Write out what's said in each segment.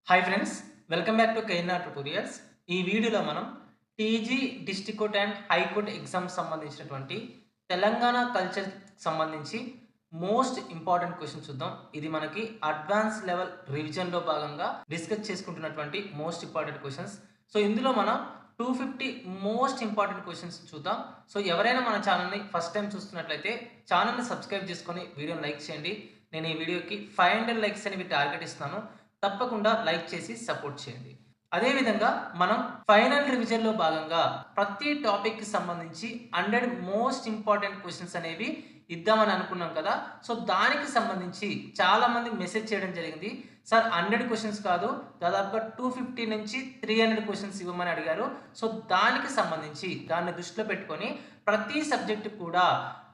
Hi friends, welcome back to KNR tutorials. ఈ వీడియోలో మనం TG district court and high court exams సంబంధించినటువంటి Telangana culture సంబంధించి మోస్ట్ ఇంపార్టెంట్ క్వశ్చన్ చూద్దాం. ఇది మనకి అడ్వాన్స్ లెవెల్ రివిజన్లో భాగంగా డిస్కస్ చేసుకుంటున్నటువంటి మోస్ట్ ఇంపార్టెంట్ క్వశ్చన్స్. సో ఇందులో మనం 250 మోస్ట్ ఇంపార్టెంట్ క్వశ్చన్స్ చూద్దాం. సో ఎవరైనా మన ఛానల్ని ఫస్ట్ టైం చూస్తున్నట్లయితే ఛానల్ని సబ్స్క్రైబ్ చేసుకొని వీడియోని లైక్ చేయండి. నేను ఈ వీడియోకి 500 లైక్స్ అనేవి టార్గెట్ ఇస్తున్నాను. తప్పకుండా లైక్ చేసి సపోర్ట్ చేయండి. అదేవిధంగా మనం ఫైనల్ రివిజన్లో భాగంగా ప్రతి టాపిక్కి సంబంధించి 100 మోస్ట్ ఇంపార్టెంట్ క్వశ్చన్స్ అనేవి ఇద్దామని అనుకున్నాం కదా. సో దానికి సంబంధించి చాలామంది మెసేజ్ చేయడం జరిగింది. సార్ 100 క్వశ్చన్స్ కాదు, దాదాపుగా 250 నుంచి 300 క్వశ్చన్స్ ఇవ్వమని అడిగారు. సో దానికి సంబంధించి దాన్ని దృష్టిలో పెట్టుకొని ప్రతి సబ్జెక్టు కూడా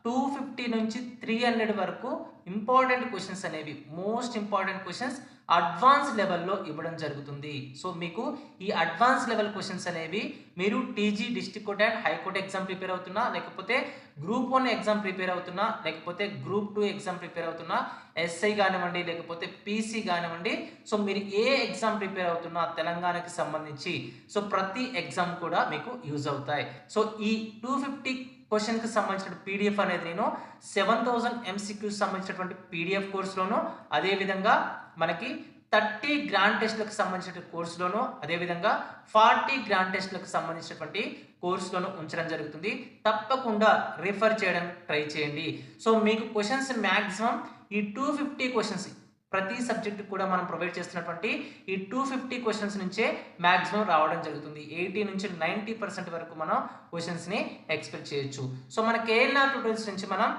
250 నుంచి 300 వరకు ఇంపార్టెంట్ క్వశ్చన్స్ అనేవి మోస్ట్ ఇంపార్టెంట్ క్వశ్చన్స్ అడ్వాన్స్ లెవెల్లో ఇవ్వడం జరుగుతుంది. సో మీకు ఈ అడ్వాన్స్ లెవెల్ క్వశ్చన్స్ అనేవి మీరు TG district court and high court exam prepare అవుతున్నా, లేకపోతే గ్రూప్ 1 ఎగ్జామ్ ప్రిపేర్ అవుతున్నా, లేకపోతే గ్రూప్ 2 ఎగ్జామ్ ప్రిపేర్ అవుతున్నా, ఎస్ఐ కానివ్వండి, లేకపోతే పీసీ కానివ్వండి, సో మీరు ఏ ఎగ్జామ్ ప్రిపేర్ అవుతున్నా తెలంగాణకి సంబంధించి సో ప్రతి ఎగ్జామ్ కూడా మీకు యూజ్ అవుతాయి. సో ఈ 250 క్వశ్చన్కి సంబంధించిన పీడిఎఫ్ అనేది నేను 7000 ఎంసీక్యూస్ సంబంధించినటువంటి పీడిఎఫ్ కోర్సులోను, అదేవిధంగా మనకి 30 గ్రాండ్ టెస్ట్లకు సంబంధించిన కోర్సులోను, అదేవిధంగా 40 గ్రాండ్ టెస్ట్లకు సంబంధించినటువంటి కోర్సులోను ఉంచడం జరుగుతుంది. తప్పకుండా రిఫర్ చేయడం ట్రై చేయండి. సో మీకు క్వశ్చన్స్ మ్యాక్సిమం ఈ 250 క్వశ్చన్స్ ప్రతి సబ్జెక్ట్ కూడా మనం ప్రొవైడ్ చేస్తున్నటువంటి ఈ 250 క్వశ్చన్స్ నుంచే మ్యాక్సిమం రావడం జరుగుతుంది. 80 నుంచి 90% వరకు మనం క్వశ్చన్స్ని ఎక్స్పెక్ట్ చేయొచ్చు. సో మన కేఎన్ఆర్ ట్యుటోరియల్స్ నుంచి మనం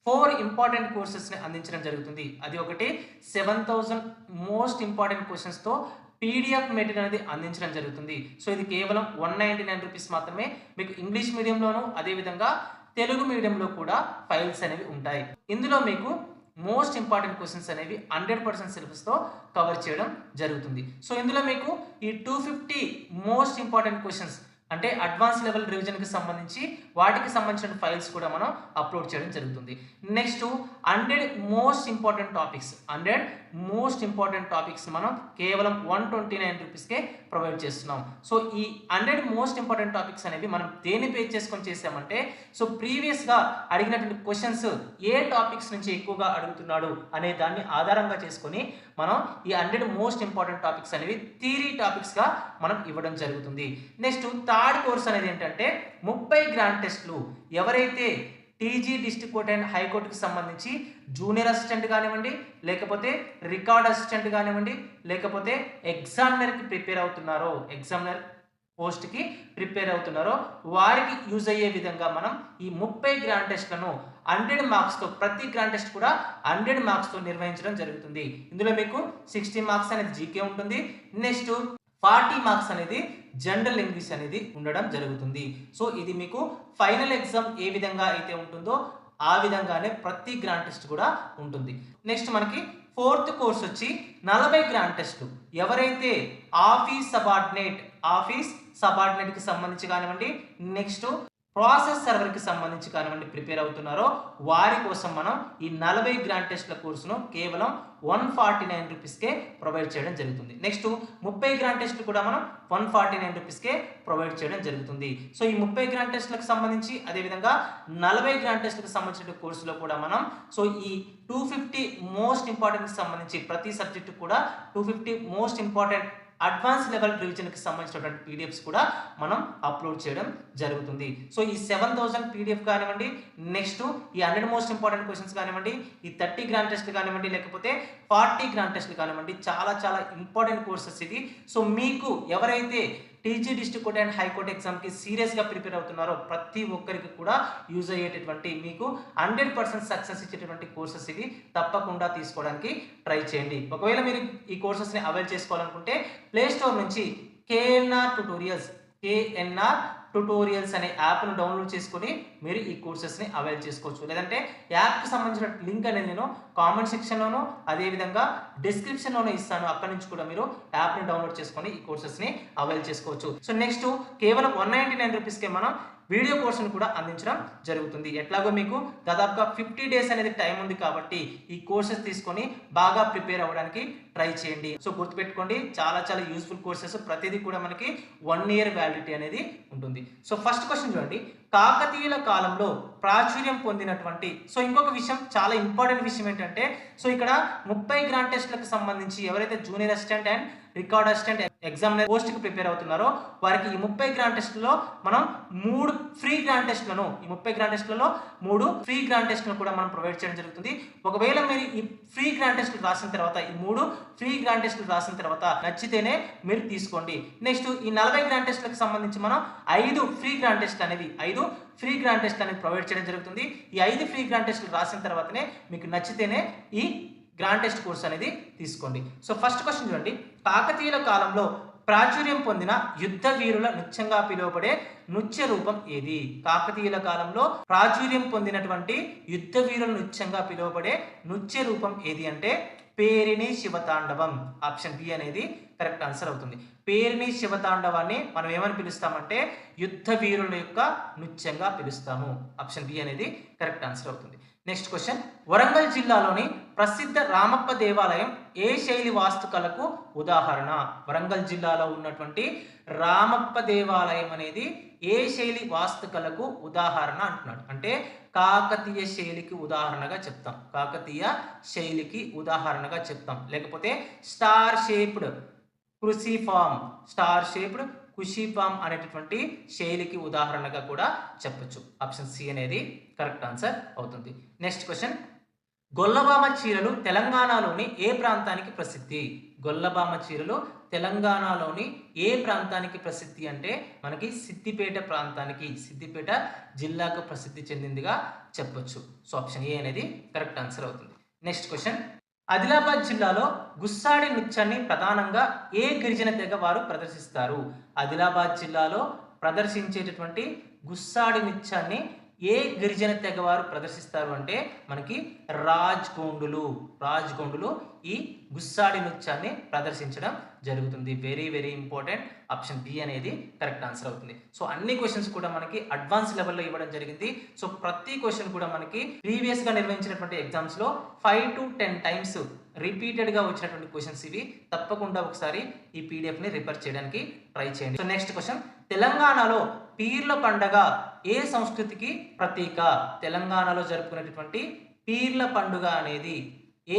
4 ఇంపార్టెంట్ కోర్సెస్ని అందించడం జరుగుతుంది. అది ఒకటి 7000 మోస్ట్ ఇంపార్టెంట్ క్వశ్చన్స్తో పీడిఎఫ్ మెటీరియల్ అనేది అందించడం జరుగుతుంది. సో ఇది కేవలం 199 రూపీస్ మాత్రమే. మీకు ఇంగ్లీష్ మీడియంలోను, అదేవిధంగా తెలుగు మీడియంలో కూడా ఫైల్స్ అనేవి ఉంటాయి. ఇందులో మీకు మోస్ట్ ఇంపార్టెంట్ క్వశ్చన్స్ అనేవి 100% సిలబస్తో కవర్ చేయడం జరుగుతుంది. సో ఇందులో మీకు ఈ 250 మోస్ట్ ఇంపార్టెంట్ క్వశ్చన్స్ అంటే అడ్వాన్స్ లెవెల్ రివిజన్కి సంబంధించి వాటికి సంబంధించిన ఫైల్స్ కూడా మనం అప్లోడ్ చేయడం జరుగుతుంది. Next 100 most important topics, 100 most important topics మనం కేవలం 129 రూపీస్కే ప్రొవైడ్ చేస్తున్నాం. సో ఈ 100 మోస్ట్ ఇంపార్టెంట్ టాపిక్స్ అనేవి మనం దేని బేస్ చేసుకొని చేసామంటే, సో ప్రీవియస్గా అడిగినటువంటి క్వశ్చన్స్ ఏ టాపిక్స్ నుంచి ఎక్కువగా అడుగుతున్నాడు అనే దాన్ని ఆధారంగా చేసుకొని మనం ఈ 100 మోస్ట్ ఇంపార్టెంట్ టాపిక్స్ అనేవి థియరీ టాపిక్స్గా మనం ఇవ్వడం జరుగుతుంది. నెక్స్ట్ థర్డ్ కోర్స్ అనేది ఏంటంటే 30 గ్రాండ్ టెస్ట్లు. ఎవరైతే టీజీ డిస్ట్రిక్ట్ కోర్ట్ అండ్ హైకోర్టుకి సంబంధించి జూనియర్ అసిస్టెంట్ కానివ్వండి, లేకపోతే రికార్డ్ అసిస్టెంట్ కానివ్వండి, లేకపోతే ఎగ్జామినర్కి ప్రిపేర్ అవుతున్నారో, ఎగ్జామినర్ పోస్ట్కి ప్రిపేర్ అవుతున్నారో వారికి యూజ్ అయ్యే విధంగా మనం ఈ 30 గ్రాండ్ టెస్ట్లను 100 మార్క్స్తో, ప్రతి గ్రాండ్ టెస్ట్ కూడా 100 మార్క్స్తో నిర్వహించడం జరుగుతుంది. ఇందులో మీకు 60 మార్క్స్ అనేది జీకే ఉంటుంది. నెక్స్ట్ 40 మార్క్స్ అనేది జనరల్ ఇంగ్లీష్ అనేది ఉండడం జరుగుతుంది. సో ఇది మీకు ఫైనల్ ఎగ్జామ్ ఏ విధంగా అయితే ఉంటుందో ఆ విధంగానే ప్రతి గ్రాండ్ టెస్ట్ కూడా ఉంటుంది. నెక్స్ట్ మనకి ఫోర్త్ కోర్స్ వచ్చి 40 గ్రాండ్ టెస్ట్లు. ఎవరైతే ఆఫీస్ సబార్డినేట్కి సంబంధించి కానివ్వండి, నెక్స్ట్ ప్రాసెస్ సర్వర్కి సంబంధించి కానివ్వండి ప్రిపేర్ అవుతున్నారో వారి కోసం మనం ఈ 40 గ్రాండ్ టెస్ట్ల కోర్సును కేవలం 149 రూపీస్కే ప్రొవైడ్ చేయడం జరుగుతుంది. నెక్స్ట్ 30 గ్రాండ్ టెస్ట్లు కూడా మనం 149 రూపీస్కే ప్రొవైడ్ చేయడం జరుగుతుంది. సో ఈ 30 గ్రాండ్ టెస్ట్లకు సంబంధించి, అదేవిధంగా 40 గ్రాండ్ టెస్ట్లకు సంబంధించిన కోర్సులో కూడా మనం సో ఈ 250 మోస్ట్ ఇంపార్టెంట్కి సంబంధించి ప్రతి సబ్జెక్టు కూడా 250 మోస్ట్ ఇంపార్టెంట్ అడ్వాన్స్ లెవెల్ రివిజన్కి సంబంధించినటువంటి పీడిఎఫ్స్ కూడా మనం అప్లోడ్ చేయడం జరుగుతుంది. సో ఈ 7000 పీడిఎఫ్ కానివ్వండి, నెక్స్ట్ ఈ 100 మోస్ట్ ఇంపార్టెంట్ క్వశ్చన్స్ కానివ్వండి, ఈ 30 గ్రాండ్ టెస్ట్లు కానివ్వండి, లేకపోతే 40 గ్రాండ్ టెస్ట్లు కానివ్వండి, చాలా చాలా ఇంపార్టెంట్ కోర్సెస్ ఇది. సో మీకు ఎవరైతే TG district court and high court ఎగ్జామ్కి సీరియస్గా ప్రిపేర్ అవుతున్నారో ప్రతి ఒక్కరికి కూడా యూజ్ అయ్యేటటువంటి, మీకు 100% సక్సెస్ ఇచ్చేటటువంటి కోర్సెస్ ఇవి. తప్పకుండా తీసుకోవడానికి ట్రై చేయండి. ఒకవేళ మీరు ఈ కోర్సెస్ని అవైల్ చేసుకోవాలనుకుంటే ప్లే స్టోర్ నుంచి కేఎన్ఆర్ ట్యుటోరియల్స్ అనే యాప్ను డౌన్లోడ్ చేసుకొని మీరు ఈ కోర్సెస్ని అవైల్ చేసుకోవచ్చు. లేదంటే యాప్కి సంబంధించిన లింక్ అనేది నేను కామెంట్ సెక్షన్లోనూ, అదేవిధంగా డిస్క్రిప్షన్లోనూ ఇస్తాను. అక్కడ నుంచి కూడా మీరు యాప్ని డౌన్లోడ్ చేసుకొని ఈ కోర్సెస్ని అవైల్ చేసుకోవచ్చు. సో నెక్స్ట్ కేవలం 199 రూపీస్కే మనం వీడియో కోర్సును కూడా అందించడం జరుగుతుంది. ఎట్లాగో మీకు దాదాపుగా 50 డేస్ అనేది టైం ఉంది కాబట్టి ఈ కోర్సెస్ తీసుకొని బాగా ప్రిపేర్ అవ్వడానికి ట్రై చేయండి. సో గుర్తుపెట్టుకోండి, చాలా చాలా యూస్ఫుల్ కోర్సెస్, ప్రతిదీ కూడా మనకి 1 ఇయర్ వ్యాలిడిటీ అనేది ఉంటుంది. సో ఫస్ట్ క్వశ్చన్ చూడండి, కాకతీయుల కాలంలో ప్రాచుర్యం పొందినటువంటి, సో ఇంకొక విషయం, చాలా ఇంపార్టెంట్ విషయం ఏంటంటే, సో ఇక్కడ 30 గ్రాండ్ టెస్ట్లకు సంబంధించి ఎవరైతే junior assistant and record assistant examiner పోస్ట్కి ప్రిపేర్ అవుతున్నారో వారికి ఈ 30 గ్రాండ్ టెస్టులలో మనం 3 ఫ్రీ గ్రాండ్ టెస్టులను, ఈ 30 గ్రాండ్ టెస్టులలో 3 ఫ్రీ గ్రాండ్ టెస్టులను కూడా మనం ప్రొవైడ్ చేయడం జరుగుతుంది. ఒకవేళ మీరు ఈ ఫ్రీ గ్రాండ్ టెస్టులు రాసిన తర్వాత, ఈ 3 ఫ్రీ గ్రాండ్ టెస్టులు రాసిన తర్వాత నచ్చితేనే మీరు తీసుకోండి. నెక్స్ట్ ఈ 40 గ్రాండ్ టెస్టులకు సంబంధించి మనం 5 ఫ్రీ గ్రాండ్ టెస్టులు అనేవి ప్రొవైడ్ చేయడం జరుగుతుంది. ఈ 5 ఫ్రీ గ్రాండ్ టెస్టులు రాసిన తర్వాతనే మీకు నచ్చితేనే ఈ గ్రాండ్ టెస్ట్ కోర్స్ అనేది తీసుకోండి. సో ఫస్ట్ క్వశ్చన్ చూడండి, కాకతీయుల కాలంలో ప్రాచుర్యం పొందిన యుద్ధ వీరుల నృత్యంగా పిలువబడే నృత్య రూపం ఏది? కాకతీయుల కాలంలో ప్రాచుర్యం పొందినటువంటి యుద్ధ వీరుల నృత్యంగా పిలువబడే నృత్య రూపం ఏది అంటే పేరిణి శివతాండవం. ఆప్షన్ బి అనేది కరెక్ట్ ఆన్సర్ అవుతుంది. పేరిణి శివతాండవాన్ని మనం ఏమని పిలుస్తామంటే యుద్ధ వీరుల యొక్క నృత్యంగా పిలుస్తాము. ఆప్షన్ బి అనేది కరెక్ట్ ఆన్సర్ అవుతుంది. నెక్స్ట్ క్వశ్చన్, వరంగల్ జిల్లాలోని ప్రసిద్ధ రామప్ప దేవాలయం ఏ శైలి వాస్తుకళకు ఉదాహరణ? వరంగల్ జిల్లాలో ఉన్నటువంటి రామప్ప దేవాలయం అనేది ఏ శైలి వాస్తుకళకు ఉదాహరణ అంటున్నాడు. అంటే కాకతీయ శైలికి ఉదాహరణగా చెప్తాం, కాకతీయ శైలికి ఉదాహరణగా చెప్తాం. లేకపోతే స్టార్ షేప్డ్ కుషిఫామ్ అనేటటువంటి శైలికి ఉదాహరణగా కూడా చెప్పొచ్చు. ఆప్షన్ సి అనేది కరెక్ట్ ఆన్సర్ అవుతుంది. నెక్స్ట్ క్వశ్చన్, గొల్లభామ చీరలు తెలంగాణలోని ఏ ప్రాంతానికి ప్రసిద్ధి? గొల్లభామ చీరలు తెలంగాణలోని ఏ ప్రాంతానికి ప్రసిద్ధి అంటే మనకి సిద్దిపేట ప్రాంతానికి, సిద్దిపేట జిల్లాకు ప్రసిద్ధి చెందిందిగా చెప్పొచ్చు. సో ఆప్షన్ ఏ అనేది కరెక్ట్ ఆన్సర్ అవుతుంది. నెక్స్ట్ క్వశ్చన్, ఆదిలాబాద్ జిల్లాలో గుస్సాడి నృత్యాన్ని ప్రధానంగా ఏ గిరిజన తెగ వారు ప్రదర్శిస్తారు? ఆదిలాబాద్ జిల్లాలో ప్రదర్శించేటటువంటి గుస్సాడి నృత్యాన్ని ఏ గిరిజన తెగ వారు ప్రదర్శిస్తారు అంటే మనకి రాజ్గోండులు ఈ గుస్సాడి నృత్యాన్ని ప్రదర్శించడం జరుగుతుంది. Very very important. Option B అనేది కరెక్ట్ ఆన్సర్ అవుతుంది. సో అన్ని క్వశ్చన్స్ కూడా మనకి అడ్వాన్స్ లెవెల్లో ఇవ్వడం జరిగింది. సో ప్రతి క్వశ్చన్ కూడా మనకి ప్రీవియస్ గా నిర్వహించినటువంటి ఎగ్జామ్స్ లో 5 to 10 టైమ్స్ రిపీటెడ్ గా వచ్చినటువంటి క్వశ్చన్స్ ఇవి. తప్పకుండా ఒకసారి ఈ పీడిఎఫ్ ని రిఫర్ చేయడానికి ట్రై చేయండి. సో నెక్స్ట్ క్వశ్చన్, తెలంగాణలో పీర్ల పండగ ఏ సంస్కృతికి ప్రతీక? తెలంగాణలో జరుపుకునేటటువంటి పీర్ల పండుగ అనేది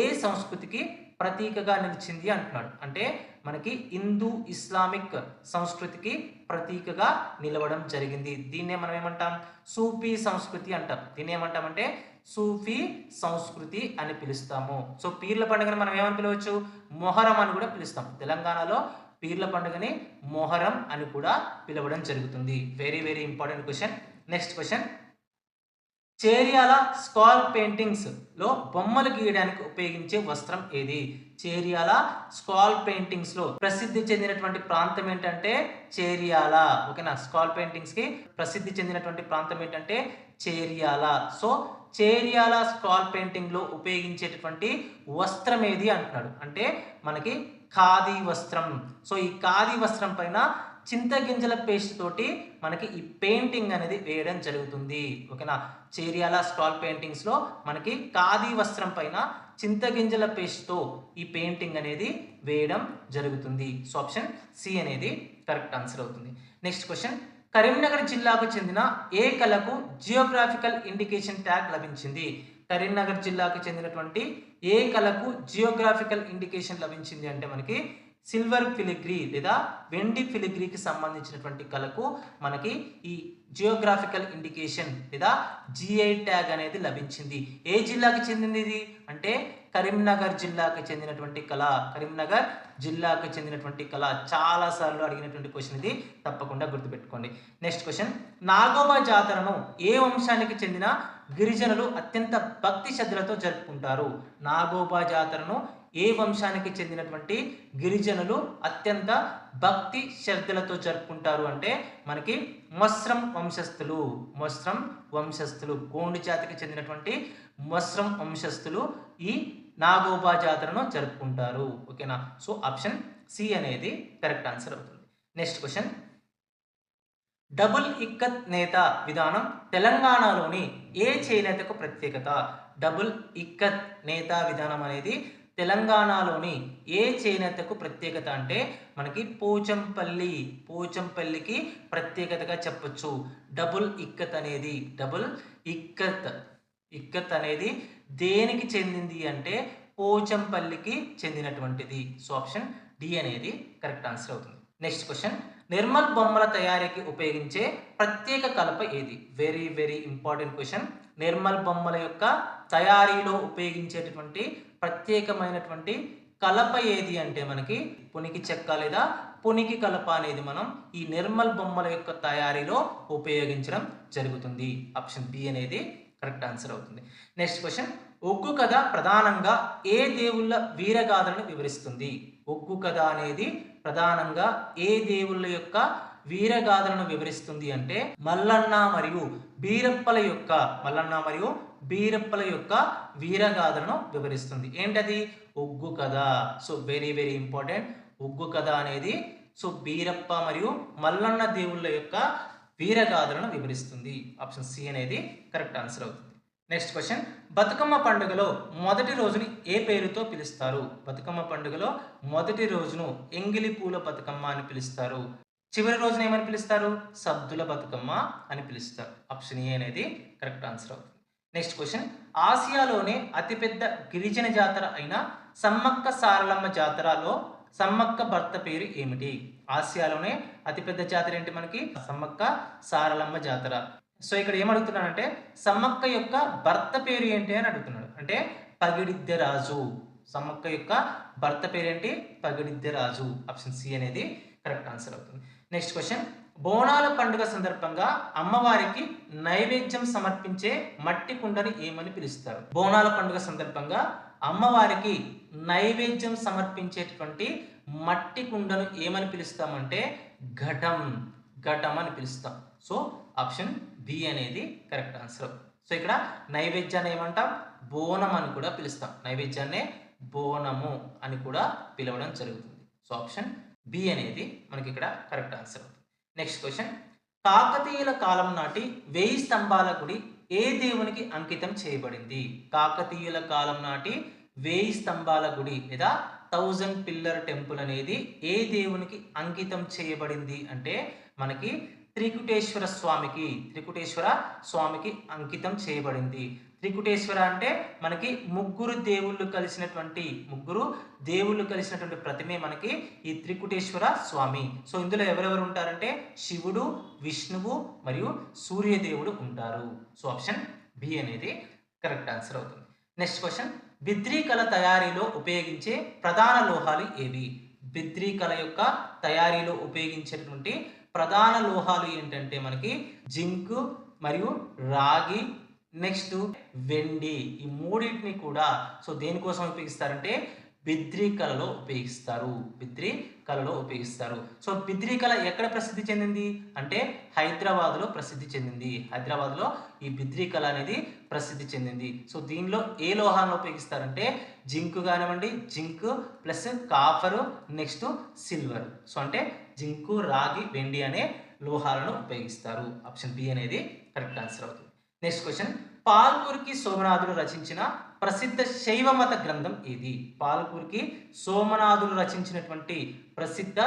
ఏ సంస్కృతికి ప్రతీకగా నిలిచింది అంటున్నాడు. అంటే మనకి హిందూ ఇస్లామిక్ సంస్కృతికి ప్రతీకగా నిలవడం జరిగింది. దీన్నే మనం ఏమంటాం? సూఫీ సంస్కృతి అంటాం. దీన్ని ఏమంటామంటే సూఫీ సంస్కృతి అని పిలుస్తాము. సో పీర్ల పండుగను మనం ఏమని పిలవచ్చు? మొహరం అని కూడా పిలుస్తాం. తెలంగాణలో పీర్ల పండుగని మొహరం అని కూడా పిలవడం జరుగుతుంది. Very very important question. Next question, Cheriyal scroll paintings లో బొమ్మలు గీయడానికి ఉపయోగించే వస్త్రం ఏది? చేర్యాల స్కాల్ పెయింటింగ్స్ లో ప్రసిద్ధి చెందినటువంటి ప్రాంతం ఏంటంటే చేర్యాల. ఓకేనా? స్కాల్ పెయింటింగ్స్ కి ప్రసిద్ధి చెందినటువంటి ప్రాంతం ఏంటంటే చేర్యాల. సో చేర్యాల స్కాల్ పెయింటింగ్ లో ఉపయోగించేటటువంటి వస్త్రం ఏది అంటున్నాడు. అంటే మనకి ఖాదీ వస్త్రం. సో ఈ ఖాదీ వస్త్రం పైన చింతగింజల పేస్ట్ తోటి మనకి ఈ పెయింటింగ్ అనేది వేయడం జరుగుతుంది. ఓకేనా? చేర్యాల స్టాల్ పెయింటింగ్స్ లో మనకి ఖాదీ వస్త్రం పైన చింతగింజల పేస్ట్ తో ఈ పెయింటింగ్ అనేది వేయడం జరుగుతుంది. సో ఆప్షన్ సి అనేది కరెక్ట్ ఆన్సర్ అవుతుంది. నెక్స్ట్ క్వశ్చన్, కరీంనగర్ జిల్లాకు చెందిన ఏ కళకు జియోగ్రాఫికల్ ఇండికేషన్ ట్యాగ్ లభించింది? కరీంనగర్ జిల్లాకు చెందినటువంటి ఏ కళకు జియోగ్రాఫికల్ ఇండికేషన్ లభించింది అంటే మనకి సిల్వర్ ఫిలిగ్రీ లేదా వెండి ఫిలిగ్రీకి సంబంధించినటువంటి కళకు మనకి ఈ జియోగ్రాఫికల్ ఇండికేషన్ లేదా జిఐ ట్యాగ్ అనేది లభించింది. ఏ జిల్లాకి చెందింది ఇది అంటే కరీంనగర్ జిల్లాకి చెందినటువంటి కళ. కరీంనగర్ జిల్లాకు చెందినటువంటి కళ. చాలా సార్లు అడిగినటువంటి క్వశ్చన్ ఇది, తప్పకుండా గుర్తుపెట్టుకోండి. నెక్స్ట్ క్వశ్చన్, నాగోబా జాతరను ఏ వంశానికి చెందిన గిరిజనులు అత్యంత భక్తి శ్రద్ధలతో జరుపుకుంటారు? నాగోబా జాతరను ఏ వంశానికి చెందినటువంటి గిరిజనులు అత్యంత భక్తి శ్రద్ధలతో జరుపుకుంటారు అంటే మనకి మొస్రం వంశస్థులు గోండు జాతికి చెందినటువంటి మొస్రం వంశస్థులు ఈ నాగోబా జాతరను జరుపుకుంటారు. ఓకేనా? సో ఆప్షన్ సి అనేది కరెక్ట్ ఆన్సర్ అవుతుంది. నెక్స్ట్ క్వశ్చన్, డబుల్ ఇక్కత్ నేత విధానం తెలంగాణలోని ఏ చేనేతకు ప్రత్యేకత? డబుల్ ఇక్కత్ నేత విధానం అనేది తెలంగాణలోని ఏ చేనేతకు ప్రత్యేకత అంటే మనకి పోచంపల్లికి ప్రత్యేకతగా చెప్పొచ్చు. డబుల్ ఇక్కత్ ఇక్కత్ అనేది దేనికి చెందింది అంటే పోచంపల్లికి చెందినటువంటిది. సో ఆప్షన్ డి అనేది కరెక్ట్ ఆన్సర్ అవుతుంది. నెక్స్ట్ క్వశ్చన్, నిర్మల్ బొమ్మల తయారీకి ఉపయోగించే ప్రత్యేక కలప ఏది? Very very important question. Nirmal బొమ్మల యొక్క తయారీలో ఉపయోగించేటటువంటి ప్రత్యేకమైనటువంటి కలప ఏది అంటే మనకి పునికి చెక్క లేదా పునికి కలప అనేది మనం ఈ నిర్మల్ బొమ్మల యొక్క తయారీలో ఉపయోగించడం జరుగుతుంది. ఆప్షన్ బి అనేది కరెక్ట్ ఆన్సర్ అవుతుంది. నెక్స్ట్ క్వశ్చన్, ఒగ్గు కథ ప్రధానంగా ఏ దేవుళ్ళ వీరగాథలను వివరిస్తుంది? ఒగ్గు కథ అనేది ప్రధానంగా ఏ దేవుళ్ళ యొక్క వీరగాథలను వివరిస్తుంది అంటే మల్లన్న మరియు బీరప్పల యొక్క వీరగాథలను వివరిస్తుంది. ఏంటది? Oggu Katha. So very very important. Oggu Katha అనేది సో బీరప్ప మరియు మల్లన్న దేవుళ్ళ యొక్క వీరగాథలను వివరిస్తుంది. ఆప్షన్ సి అనేది కరెక్ట్ ఆన్సర్ అవుతుంది. నెక్స్ట్ క్వశ్చన్, బతుకమ్మ పండుగలో మొదటి రోజుని ఏ పేరుతో పిలుస్తారు? బతుకమ్మ పండుగలో మొదటి రోజును ఎంగిలి పూల బతుకమ్మ అని పిలుస్తారు. చివరి రోజున ఏమని పిలుస్తారు? సద్దుల బతుకమ్మ అని పిలుస్తారు. ఆప్షన్ ఏ అనేది కరెక్ట్ ఆన్సర్ అవుతుంది. నెక్స్ట్ క్వశ్చన్, ఆసియాలోనే అతిపెద్ద గిరిజన జాతర అయిన సమ్మక్క సారలమ్మ జాతరలో సమ్మక్క భర్త పేరు ఏమిటి? ఆసియాలోనే అతిపెద్ద జాతర ఏంటి మనకి? సమ్మక్క సారలమ్మ జాతర. సో ఇక్కడ ఏమడుగుతున్నాడంటే సమ్మక్క యొక్క భర్త పేరు ఏంటి అని అడుగుతున్నాడు. అంటే పగిడిద్దె రాజు. సమ్మక్క యొక్క భర్త పేరేంటి? పగిడిద్దె రాజు. ఆప్షన్ సి అనేది కరెక్ట్ ఆన్సర్ అవుతుంది. నెక్స్ట్ క్వశ్చన్, బోనాల పండుగ సందర్భంగా అమ్మవారికి నైవేద్యం సమర్పించే మట్టి కుండని ఏమని పిలుస్తారు? బోనాల పండుగ సందర్భంగా అమ్మవారికి నైవేద్యం సమర్పించేటువంటి మట్టి కుండను ఏమని పిలుస్తామంటే ఘటం అని పిలుస్తాం. సో ఆప్షన్ బి అనేది కరెక్ట్ ఆన్సర్. సో ఇక్కడ నైవేద్యాన్ని ఏమంటాం? బోనం అని కూడా పిలుస్తాం. నైవేద్యాన్ని బోనము అని కూడా పిలవడం జరుగుతుంది. సో ఆప్షన్ బి అనేది మనకి ఇక్కడ కరెక్ట్ ఆన్సర్ అవుతుంది. నెక్స్ట్ క్వశ్చన్, కాకతీయుల కాలం నాటి 1000 స్తంభాల గుడి ఏ దేవునికి అంకితం చేయబడింది? కాకతీయుల కాలం నాటి 1000 స్తంభాల గుడి లేదా 1000 పిల్లర్ టెంపుల్ అనేది ఏ దేవునికి అంకితం చేయబడింది అంటే మనకి త్రికుటేశ్వర స్వామికి అంకితం చేయబడింది. త్రికుటేశ్వర అంటే మనకి ముగ్గురు దేవుళ్ళు కలిసినటువంటి ప్రతిమే మనకి ఈ త్రికుటేశ్వర స్వామి. సో ఇందులో ఎవరెవరు ఉంటారంటే శివుడు, విష్ణువు మరియు సూర్యదేవుడు ఉంటారు. సో ఆప్షన్ బి అనేది కరెక్ట్ ఆన్సర్ అవుతుంది. నెక్స్ట్ క్వశ్చన్, బిద్రీ కళ తయారీలో ఉపయోగించే ప్రధాన లోహాలు ఏవి? బిద్రీ కళ యొక్క తయారీలో ఉపయోగించేటువంటి ప్రధాన లోహాలు ఏంటంటే మనకి జింక్ మరియు రాగి, నెక్స్ట్ వెండి. ఈ మూడింటిని కూడా సో దేనికోసం ఉపయోగిస్తారంటే బిద్రీ కళలో ఉపయోగిస్తారు. సో బిద్రీ కళ ఎక్కడ ప్రసిద్ధి చెందింది అంటే హైదరాబాద్లో ప్రసిద్ధి చెందింది. హైదరాబాద్లో ఈ బిద్రీ కళ అనేది ప్రసిద్ధి చెందింది. సో దీనిలో ఏ లోహాలను ఉపయోగిస్తారంటే జింక్ కానివ్వండి, zinc plus copper, next silver. So అంటే జింకు, రాగి, వెండి అనే లోహాలను ఉపయోగిస్తారు. ఆప్షన్ బి అనేది కరెక్ట్ ఆన్సర్ అవుతుంది. నెక్స్ట్ క్వశ్చన్, పాల్కురికి సోమనాథుడు రచించిన ప్రసిద్ధ శైవ మత గ్రంథం ఏది? పాల్కురికి సోమనాథుడు రచించినటువంటి ప్రసిద్ధ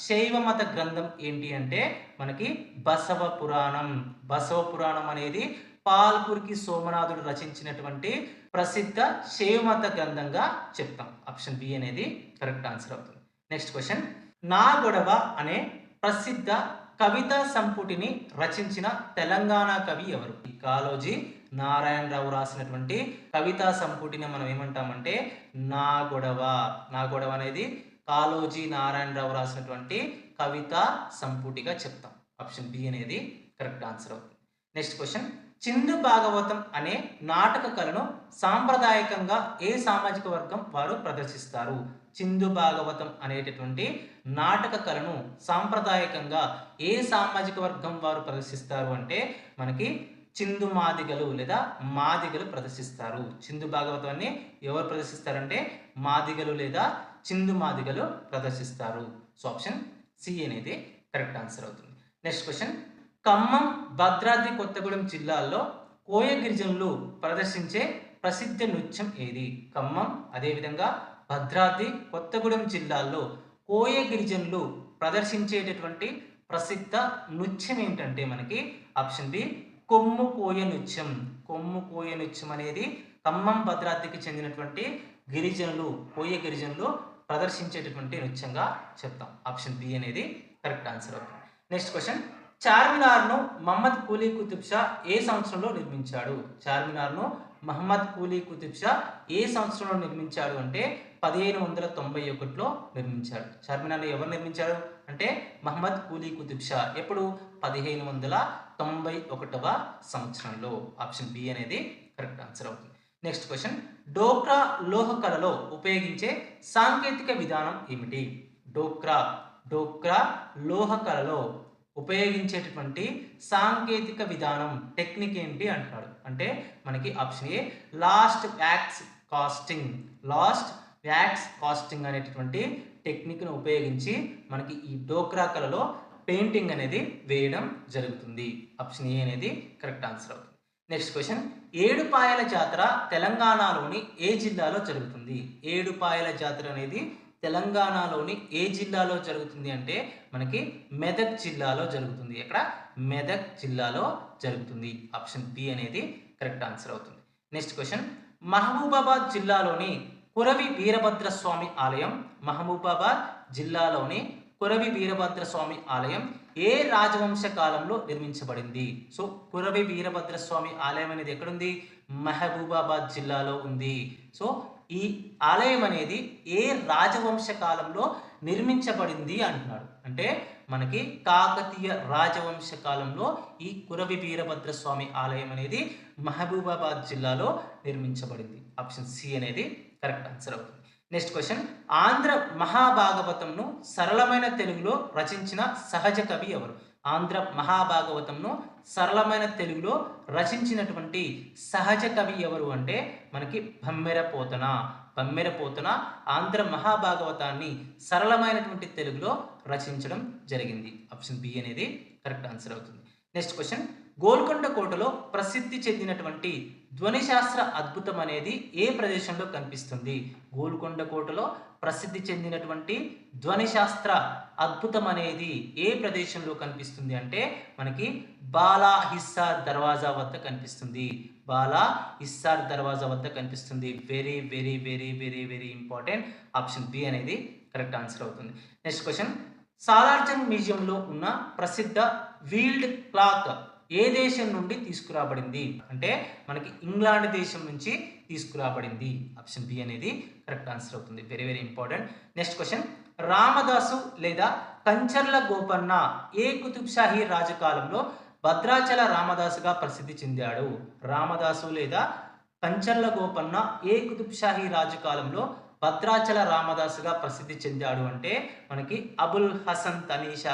శైవ మత గ్రంథం ఏంటి అంటే మనకి బసవ పురాణం అనేది పాల్కురికి సోమనాథుడు రచించినటువంటి ప్రసిద్ధ శైవ మత గ్రంథంగా చెప్తాం. ఆప్షన్ బి అనేది కరెక్ట్ ఆన్సర్ అవుతుంది. నెక్స్ట్ క్వశ్చన్, నా గొడవ అనే ప్రసిద్ధ కవితా సంపుటిని రచించిన తెలంగాణ కవి ఎవరు? కాళోజీ నారాయణరావు రాసినటువంటి కవితా సంపుటిని మనం ఏమంటామంటే నా గొడవ అనేది కాళోజీ నారాయణరావు రాసినటువంటి కవితా సంపుటిగా చెప్తాం. ఆప్షన్ బి అనేది కరెక్ట్ ఆన్సర్ అవుతుంది. నెక్స్ట్ క్వశ్చన్, చిందు భాగవతం అనే నాటక కళను సాంప్రదాయకంగా ఏ సామాజిక వర్గం వారు ప్రదర్శిస్తారు? చిందు భాగవతం అనేటటువంటి నాటక కళను సాంప్రదాయకంగా ఏ సామాజిక వర్గం వారు ప్రదర్శిస్తారు అంటే మనకి చిందు మాదిగలు లేదా మాదిగలు ప్రదర్శిస్తారు. చిందు భాగవతాన్ని ఎవరు ప్రదర్శిస్తారంటే మాదిగలు లేదా చిందు మాదిగలు ప్రదర్శిస్తారు. సో ఆప్షన్ సి అనేది కరెక్ట్ ఆన్సర్ అవుతుంది. నెక్స్ట్ క్వశ్చన్, ఖమ్మం, భద్రాద్రి కొత్తగూడెం జిల్లాల్లో కోయ గిరిజనులు ప్రదర్శించే ప్రసిద్ధ నృత్యం ఏది? ఖమ్మం, అదేవిధంగా భద్రాద్రి కొత్తగూడెం జిల్లాల్లో కోయ గిరిజనులు ప్రదర్శించేటటువంటి ప్రసిద్ధ నృత్యం ఏంటంటే మనకి ఆప్షన్ బి కొమ్ము కోయ నృత్యం. కొమ్ము కోయ నృత్యం అనేది ఖమ్మం, భద్రాద్రికి చెందినటువంటి గిరిజనులు, కోయ గిరిజనులు ప్రదర్శించేటటువంటి నృత్యంగా చెప్తాం. ఆప్షన్ బి అనేది కరెక్ట్ ఆన్సర్ అవుతుంది. నెక్స్ట్ క్వశ్చన్, చార్మినార్ను మహమ్మద్ కూలీ కుతుబ్ షా ఏ సంవత్సరంలో నిర్మించాడు? చార్మినార్ను మహమ్మద్ కూలీ కుతుబ్ షా ఏ సంవత్సరంలో నిర్మించాడు అంటే 1591లో నిర్మించాడు. చార్మినార్ను ఎవరు నిర్మించారు అంటే మహమ్మద్ కూలీ కుతుబ్ షా. ఎప్పుడు? 1591వ సంవత్సరంలో. ఆప్షన్ బి అనేది కరెక్ట్ ఆన్సర్ అవుతుంది. నెక్స్ట్ క్వశ్చన్, డోక్రా లోహ కళలో ఉపయోగించే సాంకేతిక విధానం ఏమిటి? డోక్రా లోహ కళలో ఉపయోగించేటటువంటి సాంకేతిక విధానం, టెక్నిక్ ఏంటి అంటాడు అంటే మనకి option A lost wax casting అనేటటువంటి టెక్నిక్ను ఉపయోగించి మనకి ఈ డోక్రా కళలో పెయింటింగ్ అనేది వేయడం జరుగుతుంది. ఆప్షన్ ఏ అనేది కరెక్ట్ ఆన్సర్ అవుతుంది. నెక్స్ట్ క్వశ్చన్, ఏడుపాయల జాతర తెలంగాణలోని ఏ జిల్లాలో జరుగుతుంది? ఏడుపాయల జాతర అనేది తెలంగాణలోని ఏ జిల్లాలో జరుగుతుంది అంటే మనకి మెదక్ జిల్లాలో జరుగుతుంది. ఇక్కడ మెదక్ జిల్లాలో జరుగుతుంది. ఆప్షన్ బి అనేది కరెక్ట్ ఆన్సర్ అవుతుంది. నెక్స్ట్ క్వశ్చన్, మహబూబాబాద్ జిల్లాలోని కురవి వీరభద్రస్వామి ఆలయం, మహబూబాబాద్ జిల్లాలోని కురవి వీరభద్రస్వామి ఆలయం ఏ రాజవంశ కాలంలో నిర్మించబడింది? సో కురవి వీరభద్రస్వామి ఆలయం అనేది ఎక్కడుంది? మహబూబాబాద్ జిల్లాలో ఉంది. సో ఈ ఆలయం అనేది ఏ రాజవంశ కాలంలో నిర్మించబడింది అంటున్నాడు అంటే మనకి కాకతీయ రాజవంశ కాలంలో ఈ కురవి వీరభద్రస్వామి ఆలయం అనేది మహబూబాబాద్ జిల్లాలో నిర్మించబడింది. ఆప్షన్ సి అనేది కరెక్ట్ ఆన్సర్ అవుతుంది. నెక్స్ట్ క్వశ్చన్, ఆంధ్ర మహాభాగవతంను సరళమైన తెలుగులో రచించిన సహజ కవి ఎవరు? ఆంధ్ర మహాభాగవతంను సరళమైన తెలుగులో రచించినటువంటి సహజ కవి ఎవరు అంటే మనకి బమ్మెర పోతన ఆంధ్ర మహాభాగవతాన్ని సరళమైనటువంటి తెలుగులో రచించడం జరిగింది. ఆప్షన్ బి అనేది కరెక్ట్ ఆన్సర్ అవుతుంది. నెక్స్ట్ క్వశ్చన్, గోల్కొండ కోటలో ప్రసిద్ధి చెందినటువంటి ధ్వనిశాస్త్ర అద్భుతం అనేది ఏ ప్రదేశంలో కనిపిస్తుంది? గోల్కొండ కోటలో ప్రసిద్ధి చెందినటువంటి ధ్వనిశాస్త్ర అద్భుతం అనేది ఏ ప్రదేశంలో కనిపిస్తుంది అంటే మనకి బాలా హిస్సార్ దర్వాజా వద్ద కనిపిస్తుంది. బాలా హిస్సార్ దర్వాజా వద్ద కనిపిస్తుంది. Very very very very very important. Option B అనేది కరెక్ట్ ఆన్సర్ అవుతుంది. నెక్స్ట్ క్వశ్చన్, సాలార్జంగ్ మ్యూజియంలో ఉన్న ప్రసిద్ధ వీల్డ్ క్లాక్ ఏ దేశం నుండి తీసుకురాబడింది అంటే మనకి ఇంగ్లాండ్ దేశం నుంచి తీసుకురాబడింది. ఆప్షన్ బి అనేది కరెక్ట్ ఆన్సర్ అవుతుంది. Very very important. Next question, Ramadasu లేదా కంచర్ల గోపన్న ఏ కుతుబ్ షాహీ రాజకాలంలో భద్రాచల రామదాసుగా ప్రసిద్ధి చెందాడు? రామదాసు లేదా కంచర్ల గోపన్న ఏ కుతుబ్ షాహీ రాజకాలంలో భద్రాచల రామదాసుగా ప్రసిద్ధి చెందాడు అంటే మనకి అబుల్ హసన్ తనీషా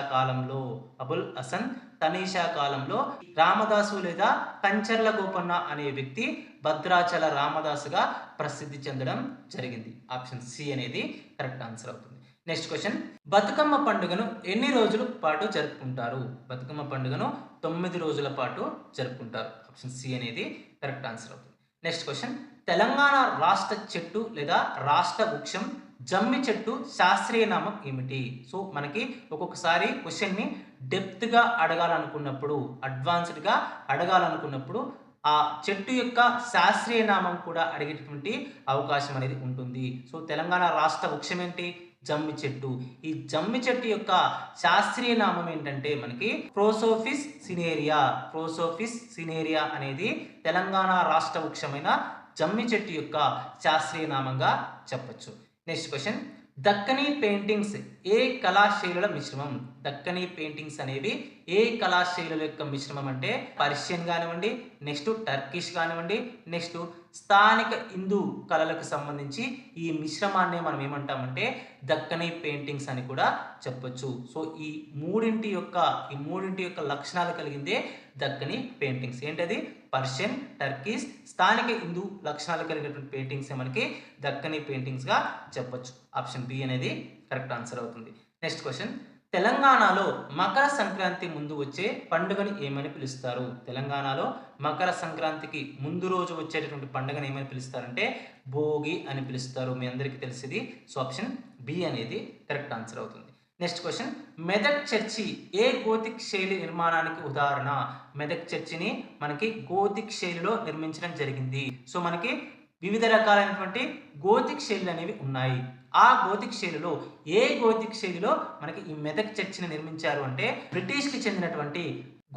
కాలంలో రామదాసు లేదా కంచర్ల గోపన్న అనే వ్యక్తి భద్రాచల రామదాసుగా ప్రసిద్ధి చెందడం జరిగింది. ఆప్షన్ సి అనేది కరెక్ట్ ఆన్సర్ అవుతుంది. నెక్స్ట్ క్వశ్చన్, బతుకమ్మ పండుగను ఎన్ని రోజుల పాటు జరుపుకుంటారు? బతుకమ్మ పండుగను 9 రోజుల పాటు జరుపుకుంటారు. ఆప్షన్ సి అనేది కరెక్ట్ ఆన్సర్ అవుతుంది. నెక్స్ట్ క్వశ్చన్, తెలంగాణ రాష్ట్ర చెట్టు లేదా రాష్ట్ర వృక్షం జమ్మి చెట్టు శాస్త్రీయ నామం ఏమిటి? సో మనకి ఒక్కొక్కసారి క్వశ్చన్ని డెప్త్గా అడగాలనుకున్నప్పుడు, అడ్వాన్స్డ్గా అడగాలనుకున్నప్పుడు ఆ చెట్టు యొక్క శాస్త్రీయ నామం కూడా అడిగేటటువంటి అవకాశం అనేది ఉంటుంది. సో తెలంగాణ రాష్ట్ర వృక్షం ఏంటి? జమ్మి చెట్టు. ఈ జమ్మి చెట్టు యొక్క శాస్త్రీయ నామం ఏంటంటే మనకి ప్రోసోఫిస్ సినేరియా అనేది తెలంగాణ రాష్ట్ర వృక్షమైన జమ్మి చెట్టు యొక్క శాస్త్రీయ నామంగా చెప్పొచ్చు. నెక్స్ట్ క్వశ్చన్, దక్కనీ పెయింటింగ్స్ ఏ కళాశైలుల మిశ్రమం? దక్కనీ పెయింటింగ్స్ అనేవి ఏ కళాశైలుల యొక్క మిశ్రమం అంటే పర్షియన్ కానివ్వండి, నెక్స్ట్ టర్కిష్ కానివ్వండి, నెక్స్ట్ స్థానిక హిందూ కళలకు సంబంధించి ఈ మిశ్రమాన్ని మనం ఏమంటామంటే దక్కనీ పెయింటింగ్స్ అని కూడా చెప్పొచ్చు. సో ఈ మూడింటి యొక్క లక్షణాలు కలిగిందే దక్కనీ పెయింటింగ్స్. ఏంటది? పర్షియన్, టర్కిష్, స్థానిక హిందూ లక్షణాలు కలిగినటువంటి పెయింటింగ్స్ మనకి దక్కనీ పెయింటింగ్స్గా చెప్పొచ్చు. ఆప్షన్ బి అనేది కరెక్ట్ ఆన్సర్ అవుతుంది. నెక్స్ట్ క్వశ్చన్, తెలంగాణలో మకర సంక్రాంతి ముందు వచ్చే పండుగని ఏమని పిలుస్తారు? తెలంగాణలో మకర సంక్రాంతికి ముందు రోజు వచ్చేటటువంటి పండుగని ఏమని పిలుస్తారంటే భోగి అని పిలుస్తారు. మీ అందరికీ తెలిసింది. సో ఆప్షన్ బి అనేది కరెక్ట్ ఆన్సర్ అవుతుంది. నెక్స్ట్ క్వశ్చన్, మెదక్ చర్చి ఏ గోతిక్ శైలి నిర్మాణానికి ఉదాహరణ? మెదక్ చర్చిని మనకి గోతిక్ శైలిలో నిర్మించడం జరిగింది. సో మనకి వివిధ రకాలైనటువంటి గోతిక్ శైలులు అనేవి ఉన్నాయి. ఆ గోతిక్ శైలిలో ఏ గోతిక్ శైలిలో మనకి ఈ మెదక్ చర్చిని నిర్మించారు అంటే బ్రిటిష్కి చెందినటువంటి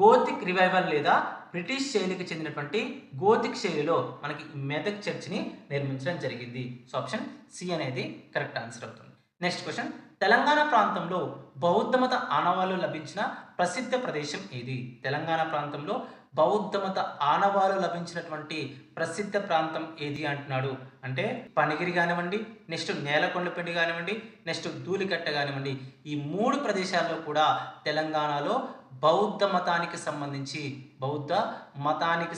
గోతిక్ రివైవల్ లేదా బ్రిటిష్ శైలికి చెందినటువంటి గోతిక్ శైలిలో మనకి ఈ మెదక్ చర్చిని నిర్మించడం జరిగింది. సో ఆప్షన్ సి అనేది కరెక్ట్ ఆన్సర్ అవుతుంది. నెక్స్ట్ క్వశ్చన్, తెలంగాణ ప్రాంతంలో బౌద్ధ మత ఆనవాళ్లు లభించిన ప్రసిద్ధ ప్రదేశం ఏది? తెలంగాణ ప్రాంతంలో బౌద్ధ మత ఆనవాళ్లు లభించినటువంటి ప్రసిద్ధ ప్రాంతం ఏది అంటున్నాడు అంటే పనిగిరి కానివ్వండి, నెక్స్ట్ నేలకొండపల్లి కానివ్వండి, నెక్స్ట్ ధూళికట్ట కానివ్వండి. ఈ 3 ప్రదేశాల్లో కూడా తెలంగాణలో బౌద్ధ మతానికి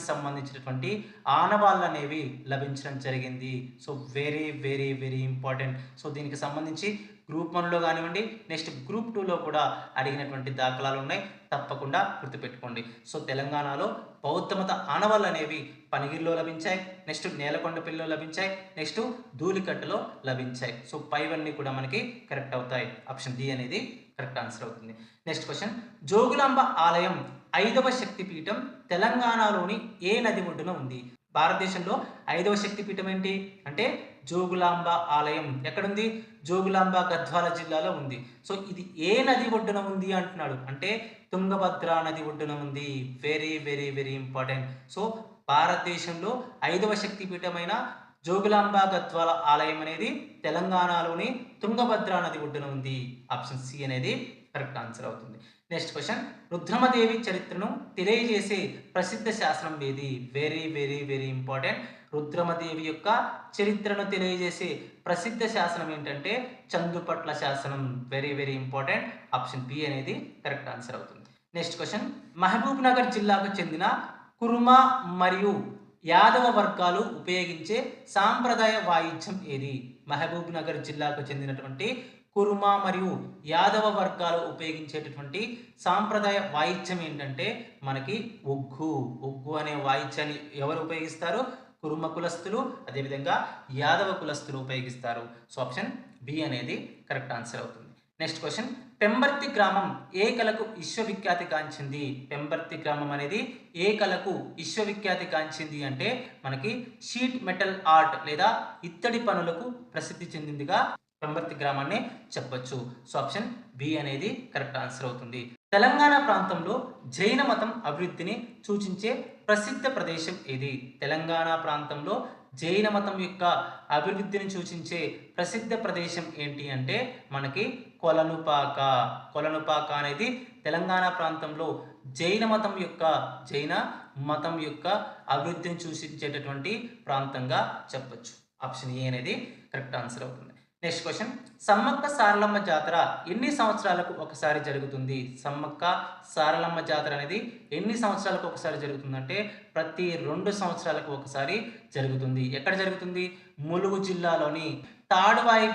సంబంధించినటువంటి ఆనవాళ్ళు అనేవి లభించడం జరిగింది. So very very very important. So దీనికి సంబంధించి గ్రూప్ 1లో కానివ్వండి, నెక్స్ట్ గ్రూప్ 2లో కూడా అడిగినటువంటి దాఖలాలు ఉన్నాయి. తప్పకుండా గుర్తుపెట్టుకోండి. సో తెలంగాణలో బౌద్ధ మత ఆనవాళ్ళు అనేవి పనిగిరిలో లభించాయి, నెక్స్ట్ నేలకొండపల్లిలో లభించాయి, నెక్స్ట్ ధూళికట్టలో లభించాయి. సో పైవన్నీ కూడా మనకి కరెక్ట్ అవుతాయి. ఆప్షన్ డి అనేది కరెక్ట్ ఆన్సర్ అవుతుంది. నెక్స్ట్ క్వశ్చన్, జోగులాంబ ఆలయం 5వ శక్తిపీఠం తెలంగాణలోని ఏ నది ఒడ్డున ఉంది? భారతదేశంలో 5వ శక్తిపీఠం ఏంటి అంటే జోగులాంబ ఆలయం. ఎక్కడుంది? జోగులాంబ గద్వాల జిల్లాలో ఉంది. సో ఇది ఏ నది ఒడ్డున ఉంది అంటున్నాడు అంటే తుంగభద్ర నది ఒడ్డున ఉంది. Very very very important. So భారతదేశంలో 5వ శక్తిపీఠమైన జోగులాంబ గద్వాల ఆలయం అనేది తెలంగాణలోని తుంగభద్ర నది ఒడ్డున ఉంది. ఆప్షన్ సి అనేది కరెక్ట్ ఆన్సర్ అవుతుంది. నెక్స్ట్ క్వశ్చన్, రుద్రమదేవి చరిత్రను తెలియజేసే ప్రసిద్ధ శాసనం ఏది? Very very very important. Rudramadevi యొక్క చరిత్రను తెలియజేసే ప్రసిద్ధ శాసనం ఏంటంటే చందుపట్ల శాసనం. Very very important. Option B అనేది కరెక్ట్ ఆన్సర్ అవుతుంది. నెక్స్ట్ క్వశ్చన్, మహబూబ్ నగర్ జిల్లాకు చెందిన కుర్మా మరియు యాదవ వర్గాలు ఉపయోగించే సాంప్రదాయ వాయిద్యం ఏది? మహబూబ్ నగర్ జిల్లాకు చెందినటువంటి కుర్మా మరియు యాదవ వర్గాలు ఉపయోగించేటటువంటి సాంప్రదాయ వాయిద్యం ఏంటంటే మనకి ఒగ్గు అనే వాయిద్యాన్ని ఎవరు ఉపయోగిస్తారు? కుర్మ కులస్తులు, అదేవిధంగా యాదవ కులస్తులు ఉపయోగిస్తారు. సో ఆప్షన్ బి అనేది కరెక్ట్ ఆన్సర్ అవుతుంది. నెక్స్ట్ క్వశ్చన్, పెంబర్తి గ్రామం ఏ కళకు విశ్వవిఖ్యాతి కాంచింది? పెంబర్తి గ్రామం అనేది ఏ కళకు విశ్వవిఖ్యాతి కాంచింది అంటే మనకి షీట్ మెటల్ ఆర్ట్ లేదా ఇత్తడి పనులకు ప్రసిద్ధి చెందిందిగా పెంబర్తి గ్రామాన్ని చెప్పొచ్చు. సో ఆప్షన్ బి అనేది కరెక్ట్ ఆన్సర్ అవుతుంది. తెలంగాణ ప్రాంతంలో జైన మతం అభివృద్ధిని సూచించే ప్రసిద్ధ ప్రదేశం ఏది? తెలంగాణ ప్రాంతంలో జైన మతం యొక్క అభివృద్ధిని సూచించే ప్రసిద్ధ ప్రదేశం ఏంటి అంటే మనకి కొలనుపాక అనేది తెలంగాణ ప్రాంతంలో జైన మతం యొక్క అభివృద్ధిని సూచించేటటువంటి ప్రాంతంగా చెప్పొచ్చు. ఆప్షన్ ఏ అనేది కరెక్ట్ ఆన్సర్ అవుతుంది. నెక్స్ట్ క్వశ్చన్, సమ్మక్క సారలమ్మ జాతర ఎన్ని సంవత్సరాలకు ఒకసారి జరుగుతుంది? సమ్మక్క సారలమ్మ జాతర అనేది ఎన్ని సంవత్సరాలకు ఒకసారి జరుగుతుందంటే ప్రతి 2 సంవత్సరాలకు ఒకసారి జరుగుతుంది. ఎక్కడ జరుగుతుంది? ములుగు జిల్లాలోని తాడువాయి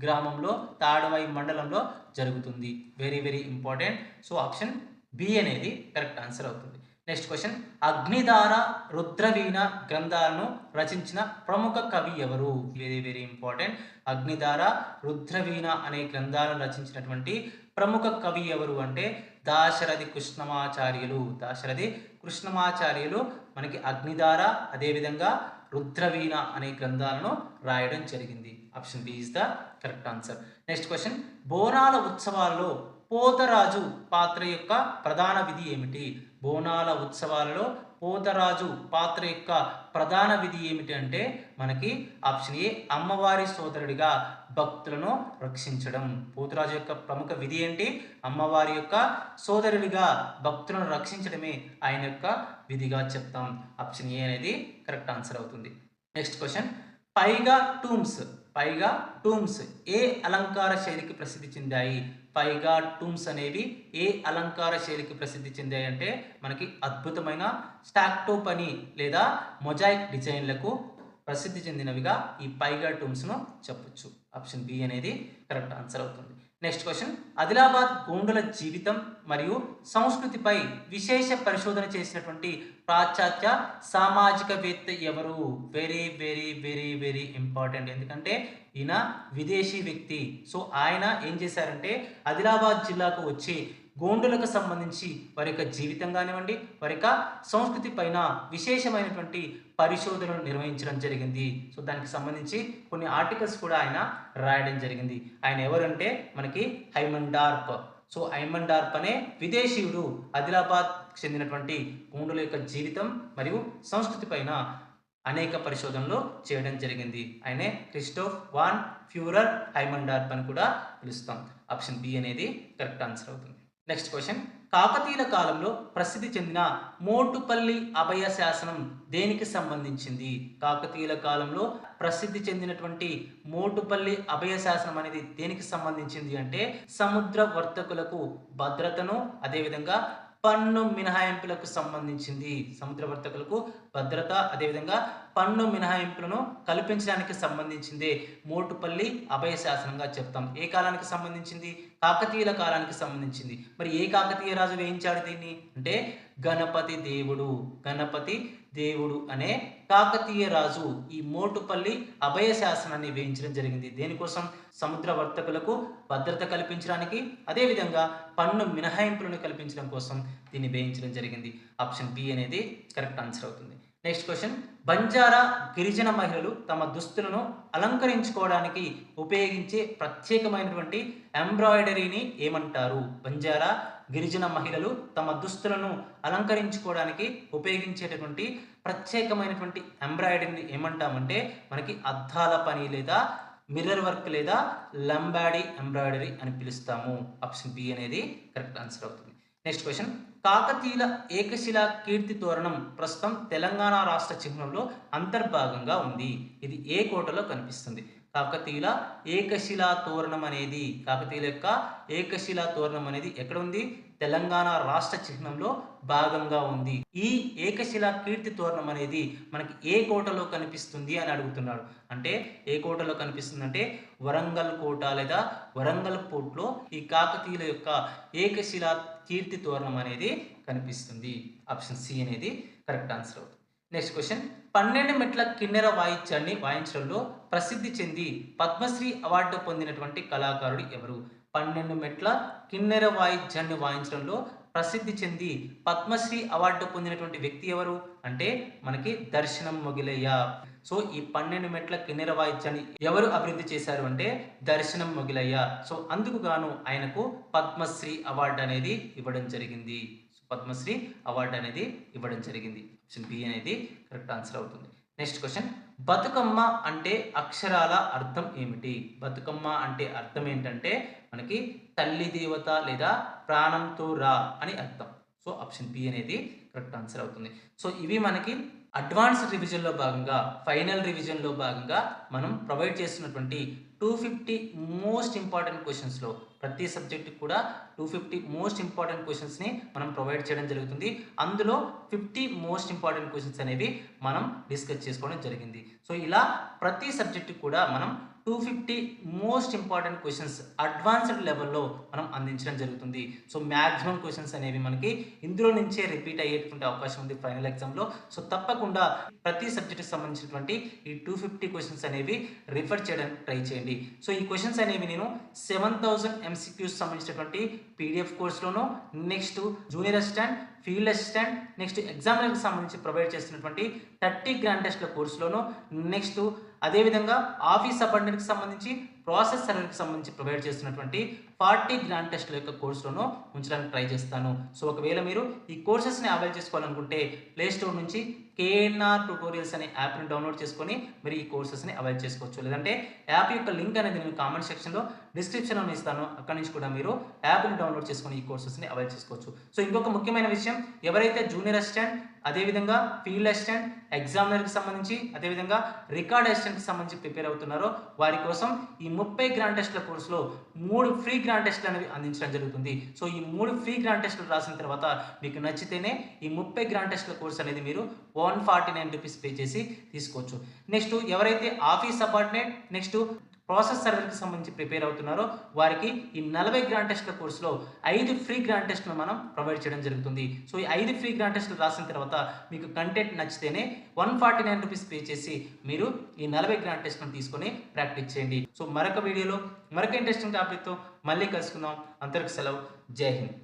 గ్రామంలో తాడువాయి మండలంలో జరుగుతుంది. Very very important. So option B అనేది కరెక్ట్ ఆన్సర్ అవుతుంది. నెక్స్ట్ క్వశ్చన్, అగ్నిధార రుద్రవీణ గ్రంథాలను రచించిన ప్రముఖ కవి ఎవరు? Very very important. Agnidhara Rudraveena అనే గ్రంథాలను రచించినటువంటి ప్రముఖ కవి ఎవరు అంటే దాశరథి కృష్ణమాచార్యులు మనకి అగ్నిధార అదేవిధంగా రుద్రవీణ అనే గ్రంథాలను రాయడం జరిగింది. Option B is the correct answer. Next question, బోనాల ఉత్సవాల్లో పోతరాజు పాత్ర యొక్క ప్రధాన విధి ఏమిటి? బోనాల ఉత్సవాలలో పోతరాజు పాత్ర యొక్క ప్రధాన విధి ఏమిటి అంటే మనకి ఆప్షన్ ఏ అమ్మవారి సోదరుడిగా భక్తులను రక్షించడం. పోతరాజు యొక్క ప్రముఖ విధి ఏంటి? అమ్మవారి యొక్క సోదరుడిగా భక్తులను రక్షించడమే ఆయన యొక్క విధిగా చెప్తాం. ఆప్షన్ ఏ అనేది కరెక్ట్ ఆన్సర్ అవుతుంది. నెక్స్ట్ క్వశ్చన్, పైగా టూమ్స్ ఏ అలంకార శైలికి ప్రసిద్ధి చెందాయి? పైగా టూమ్స్ అనేవి ఏ అలంకార శైలికి ప్రసిద్ధి చెందాయి అంటే మనకి అద్భుతమైన స్టాక్టో పని లేదా మొజాయిక్ డిజైన్లకు ప్రసిద్ధి చెందినవిగా ఈ పైగా టూమ్స్ను చెప్పొచ్చు. ఆప్షన్ బి అనేది కరెక్ట్ ఆన్సర్ అవుతుంది. నెక్స్ట్ క్వశ్చన్, ఆదిలాబాద్ గోండుల జీవితం మరియు సంస్కృతిపై విశేష పరిశోధన చేసినటువంటి పాశ్చాత్య సామాజికవేత్త ఎవరు? Very very very very important, ఎందుకంటే ఈయన విదేశీ వ్యక్తి. సో ఆయన ఏం చేశారంటే ఆదిలాబాద్ జిల్లాకు వచ్చి గోండులకు సంబంధించి వారి యొక్క జీవితం కానివ్వండి, వారి యొక్క సంస్కృతి పైన విశేషమైనటువంటి పరిశోధనలు నిర్వహించడం జరిగింది. సో దానికి సంబంధించి కొన్ని ఆర్టికల్స్ కూడా ఆయన రాయడం జరిగింది. ఆయన ఎవరంటే మనకి హైమండార్ప్. సో హైమండార్ప్ అనే విదేశీయుడు ఆదిలాబాద్ చెందినటువంటి గోండుల యొక్క జీవితం మరియు సంస్కృతి పైన అనేక పరిశోధనలు చేయడం జరిగింది. ఆయనే క్రిస్టోఫ్ వాన్ ఫ్యూరర్ హైమండార్ప్ అని కూడా పిలుస్తాం. ఆప్షన్ బి అనేది కరెక్ట్ ఆన్సర్ అవుతుంది. నెక్స్ట్ క్వశ్చన్, కాకతీయుల కాలంలో ప్రసిద్ధి చెందిన మోటుపల్లి అభయ శాసనం దేనికి సంబంధించింది? కాకతీయుల కాలంలో ప్రసిద్ధి చెందినటువంటి మోటుపల్లి అభయ శాసనం అనేది దేనికి సంబంధించింది అంటే సముద్ర వర్తకులకు భద్రతను, అదేవిధంగా పన్ను మినహాయింపులకు సంబంధించింది. సముద్ర వర్తకులకు భద్రత, అదేవిధంగా పన్ను మినహాయింపులను కల్పించడానికి సంబంధించింది మోటుపల్లి అభయ శాసనంగా చెప్తాం. ఏ కాలానికి సంబంధించింది? కాకతీయుల కాలానికి సంబంధించింది. మరి ఏ కాకతీయ రాజు వేయించాడు దీన్ని అంటే గణపతి దేవుడు. గణపతి దేవుడు అనే కాకతీయ రాజు ఈ మోటుపల్లి అభయ శాసనాన్ని వేయించడం జరిగింది. దేనికోసం? సముద్ర వర్తకులకు భద్రత కల్పించడానికి, అదేవిధంగా పన్ను మినహాయింపులను కల్పించడం కోసం దీన్ని వేయించడం జరిగింది. ఆప్షన్ బి అనేది కరెక్ట్ ఆన్సర్ అవుతుంది. నెక్స్ట్ క్వశ్చన్, బంజారా గిరిజన మహిళలు తమ దుస్తులను అలంకరించుకోవడానికి ఉపయోగించే ప్రత్యేకమైనటువంటి ఎంబ్రాయిడరీని ఏమంటారు? బంజారా గిరిజన మహిళలు తమ దుస్తులను అలంకరించుకోవడానికి ఉపయోగించేటటువంటి ప్రత్యేకమైనటువంటి ఎంబ్రాయిడరీని ఏమంటామంటే మనకి అద్దాల పని లేదా మిర్రర్ వర్క్ లేదా లంబాడీ ఎంబ్రాయిడరీ అని పిలుస్తాము. ఆప్షన్ బి అనేది కరెక్ట్ ఆన్సర్ అవుతుంది. నెక్స్ట్ క్వశ్చన్, కాకతీయుల ఏకశిలా కీర్తి తోరణం ప్రస్తుతం తెలంగాణ రాష్ట్ర చిహ్నంలో అంతర్భాగంగా ఉంది. ఇది ఏ కోటలో కనిపిస్తుంది? కాకతీయుల ఏకశిలా తోరణం అనేది, కాకతీయుల యొక్క ఏకశిలా తోరణం అనేది ఎక్కడ ఉంది? తెలంగాణ రాష్ట్ర చిహ్నంలో భాగంగా ఉంది. ఈ ఏకశిలా కీర్తి తోరణం అనేది మనకి ఏ కోటలో కనిపిస్తుంది అని అడుగుతున్నాడు. అంటే ఏ కోటలో కనిపిస్తుంది అంటే వరంగల్ కోట లేదా వరంగల్ పోర్ట్లో ఈ కాకతీయుల యొక్క ఏకశిలా కీర్తి తోరణం అనేది కనిపిస్తుంది. ఆప్షన్ సి అనేది కరెక్ట్ ఆన్సర్ అవుతుంది. నెక్స్ట్ క్వశ్చన్, 12 మెట్ల కిన్నెర వాయిద్యాన్ని వాయించడంలో ప్రసిద్ధి చెంది పద్మశ్రీ అవార్డు పొందినటువంటి కళాకారుడు ఎవరు? 12 మెట్ల కిన్నెర వాయిద్యాన్ని వాయించడంలో ప్రసిద్ధి చెంది పద్మశ్రీ అవార్డు పొందినటువంటి వ్యక్తి ఎవరు అంటే మనకి దర్శనం మొగిలయ్య. సో ఈ 12 మెట్ల కిన్నెర వాయిద్యాన్ని ఎవరు అభివృద్ధి చేశారు అంటే దర్శనం మొగిలయ్య. సో అందుకు గాను ఆయనకు పద్మశ్రీ అవార్డు అనేది ఇవ్వడం జరిగింది. పద్మశ్రీ అవార్డు అనేది ఇవ్వడం జరిగింది. ఆప్షన్ బి అనేది కరెక్ట్ ఆన్సర్ అవుతుంది. నెక్స్ట్ క్వశ్చన్, బతుకమ్మ అంటే అక్షరాల అర్థం ఏమిటి? బతుకమ్మ అంటే అర్థం ఏంటంటే మనకి తల్లి దేవత లేదా ప్రాణంతో రా అని అర్థం. సో ఆప్షన్ బి అనేది కరెక్ట్ ఆన్సర్ అవుతుంది. సో ఇవి మనకి అడ్వాన్స్ రివిజన్లో భాగంగా, ఫైనల్ రివిజన్లో భాగంగా మనం ప్రొవైడ్ చేస్తున్నటువంటి 250 మోస్ట్ ఇంపార్టెంట్ క్వశ్చన్స్లో ప్రతి సబ్జెక్ట్ కూడా 250 మోస్ట్ ఇంపార్టెంట్ క్వశ్చన్స్ని మనం ప్రొవైడ్ చేయడం జరుగుతుంది. అందులో 50 మోస్ట్ ఇంపార్టెంట్ క్వశ్చన్స్ అనేవి మనం డిస్కస్ చేసుకోవడం జరిగింది. సో ఇలా ప్రతి సబ్జెక్టు కూడా మనం 250 మోస్ట్ ఇంపార్టెంట్ క్వశ్చన్స్ అడ్వాన్స్డ్ లెవెల్లో మనం అందించడం జరుగుతుంది. సో మ్యాక్సిమం క్వశ్చన్స్ అనేవి మనకి ఇందులో నుంచే రిపీట్ అయ్యేటువంటి అవకాశం ఉంది ఫైనల్ ఎగ్జామ్లో. సో తప్పకుండా ప్రతి సబ్జెక్ట్కి సంబంధించినటువంటి ఈ 250 క్వశ్చన్స్ అనేవి రిఫర్ చేయడానికి ట్రై చేయండి. సో ఈ క్వశ్చన్స్ అనేవి నేను 7000 MCQs సంబంధించినటువంటి పీడిఎఫ్ కోర్సులోను, next junior assistant, field assistant, next ఎగ్జామినర్కి సంబంధించి ప్రొవైడ్ చేస్తున్నటువంటి 30 గ్రాండ్ టెస్ట్ల కోర్సులోను, నెక్స్ట్ అదేవిధంగా ఆఫీస్ సబార్డినేట్కి సంబంధించి, ప్రాసెస్ సర్వర్కి సంబంధించి ప్రొవైడ్ చేస్తున్నటువంటి 40 గ్రాండ్ టెస్ట్ల యొక్క కోర్సులను ఉంచడానికి ట్రై చేస్తాను. సో ఒకవేళ మీరు ఈ కోర్సెస్ని అవైల్ చేసుకోవాలనుకుంటే ప్లే స్టోర్ నుంచి కేఎన్ఆర్ ట్యూటోరియల్స్ అనే యాప్ని డౌన్లోడ్ చేసుకొని మీరు ఈ కోర్సెస్ని అవైల్ చేసుకోవచ్చు. లేదంటే యాప్ యొక్క లింక్ అనేది నేను కామెంట్ సెక్షన్లో డిస్క్రిప్షన్లో ఇస్తాను. అక్కడి నుంచి కూడా మీరు యాప్ని డౌన్లోడ్ చేసుకొని ఈ కోర్సెస్ని అవైల్ చేసుకోవచ్చు. సో ఇంకొక ముఖ్యమైన విషయం, ఎవరైతే జూనియర్ అసిస్టెంట్, అదేవిధంగా ఫీల్డ్ అసిస్టెంట్, ఎగ్జామినర్కి సంబంధించి, అదేవిధంగా రికార్డ్ అసిస్టెంట్కి సంబంధించి ప్రిపేర్ అవుతున్నారో వారి కోసం ఈ 30 గ్రాండ్ టెస్ట్ల కోర్సులో 3 ఫ్రీ గ్రాండ్ టెస్ట్లు అనేవి అందించడం జరుగుతుంది. సో ఈ 3 ఫ్రీ గ్రాండ్ టెస్టులు రాసిన తర్వాత మీకు నచ్చితేనే ఈ 30 గ్రాండ్ టెస్ట్ల కోర్స్ అనేది మీరు 149 రూపీస్ పే చేసి తీసుకోవచ్చు. నెక్స్ట్ ఎవరైతే ఆఫీస్ సబార్డినేట్, నెక్స్ట్ ప్రాసెస్ సర్వర్కి సంబంధించి ప్రిపేర్ అవుతున్నారో వారికి ఈ 40 గ్రాండ్ టెస్ట్ల కోర్సులో 5 ఫ్రీ గ్రాండ్ టెస్ట్‌లు మనం ప్రొవైడ్ చేయడం జరుగుతుంది. సో, ఈ 5 ఫ్రీ గ్రాండ్ టెస్ట్‌లు రాసిన తర్వాత మీకు కంటెంట్ నచ్చితేనే ₹149 పే చేసి మీరు ఈ 40 గ్రాండ్ టెస్ట్‌లను తీసుకొని ప్రాక్టీస్ చేయండి. సో, మరొక వీడియోలో మరొక ఇంట్రెస్టింగ్ టాపిక్‌తో మళ్ళీ కలుసుకుందాం. అంతవరకు సెలవు. జై హింద్.